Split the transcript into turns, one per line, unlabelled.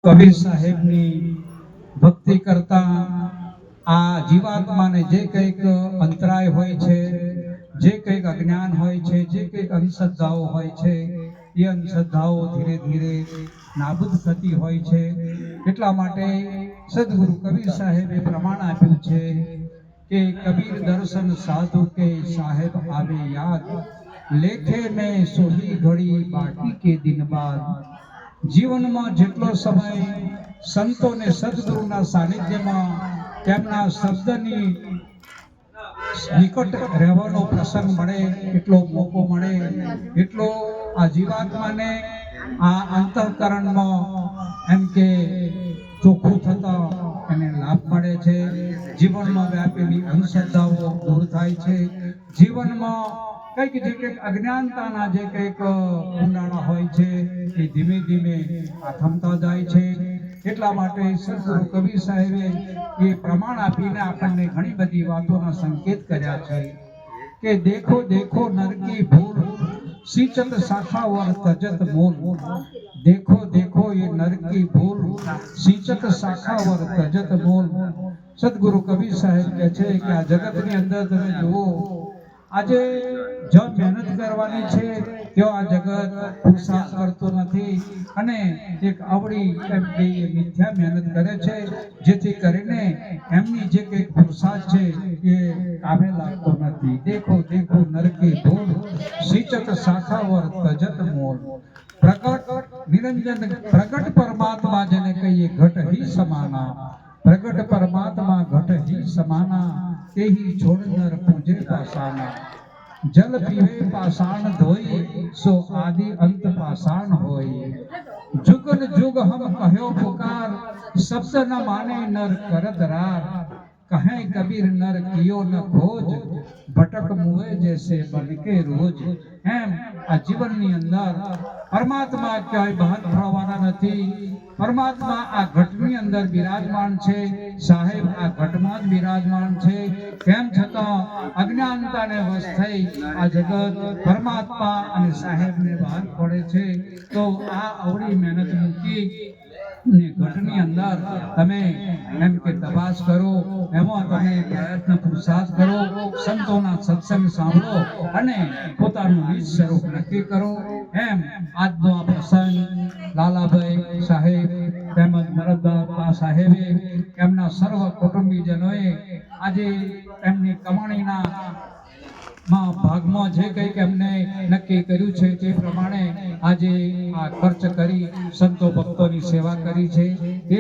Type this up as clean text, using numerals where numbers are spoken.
કબીર સાહેબની ભક્તિ કરતા આ જીવાત્માને જે કંઈક અંતરાય હોય છે, જે કંઈક અજ્ઞાન હોય છે, જે કંઈક અંધશ્રદ્ધાઓ હોય છે, એ અંધશ્રદ્ધાઓ ધીરે ધીરે નાબૂદ થતી હોય છે। એટલા માટે સદગુરુ કબીર સાહેબે પ્રમાણ આપ્યું છે કે કબીર દર્શન સાધુ કે સાહેબ આવે યાદ, લેખે મેં સોહી ઘડી બાકી કે દિન બાદ। જીવનમાં જેટલો સમય સંતોને સદગુરુના સાનિધ્યમાં તેમના શબ્દની નિકટ રહેવાનો પ્રસંગ મળે, એટલો મોકો મળે, એટલો આ જીવાત્માને આ અંતઃકરણમાં એમ કે ચોખ્ખું થતા એને લાભ મળે છે। જીવનમાં વ્યાપેલી અંધશ્રદ્ધાઓ દૂર થાય છે। જીવનમાં કંઈક જે કંઈક અજ્ઞાનતાના જે કંઈક ઊંડાણા હોય છે એ ધીમે ધીમે આથમતા જાય છે। એટલા માટે સદગુરુ કબીર સાહેબે એ પ્રમાણ આપીને આપણને ઘણી બધી વાતોના સંકેત કર્યા છે કે દેખો દેખો નરકી ભૂલ, સિંચત શાખાવર તજત મૂલ। देखो देखो ये नर की भूल, सिंचत शाखावर तजत मूल। सदगुरु कबीर साहेब કહે છે કે આ જગતની અંદર તમે જુઓ, આજે જો મહેનત કરવાની છે તો આ જગત પુરુષાર્થ કરતો નથી અને એક આવડી એમ કે મિથ્યા મહેનત કરે છે, જેથી કરીને એમની જે કંઈક પુરુષાર્થ છે એ કામે લાગતો નથી। देखो देखो नर की भूल, सिंचत शाखावर तजत मूल। प्रकट निरंजन प्रकट परमात्मा જેને કહીએ ઘટ હી સમાના, प्रकट परमात्मा घट ही समाना, तेहि छोड़ नर पूजे पाषाणा। जल पीवे पाषाण धोई, सो आदि अंत पाषाण होई। जुगन जुग हम कहो पुकार, शब्द न माने नर करत रार। कहे कबीर नर कियो न खोज, भटक मुए जैसे बन के रोज। એમ આ જીવનની અંદર પરમાત્મા ક્યાંય બહાર ફરવાના નથી। પરમાત્મા આ ઘટની અંદર બિરાજમાન છે, સાહેબ આ ઘટમાં જ બિરાજમાન છે। તેમ છતાં અજ્ઞાનતાને વશ થઈ આ જગત પરમાત્મા અને સાહેબને બહાર પડે છે। તો આ અવળી મહેનત મૂકી ને ઘટની અંદર તમે એમ કે તપાસ કરો, એમાં તમે પ્રયત્ન પુરુષાર્થ કરો, સંતોના સત્સંગ સાંભળો અને પોતાનું નિજ સ્વરૂપ નક્કી કરો। એમ આજનો આ પ્રસંગ લાલાભાઈ સાહેબ તેમજ નરદા સાહેબે એમના સર્વ કુટુંબીજનોએ આજે એમની કમાણીના ભાગમાં જે કંઈક એમને નક્કી કર્યું છે તે પ્રમાણે આજે આ ખર્ચ કરી સંતો ભક્તોની સેવા કરી છે। એ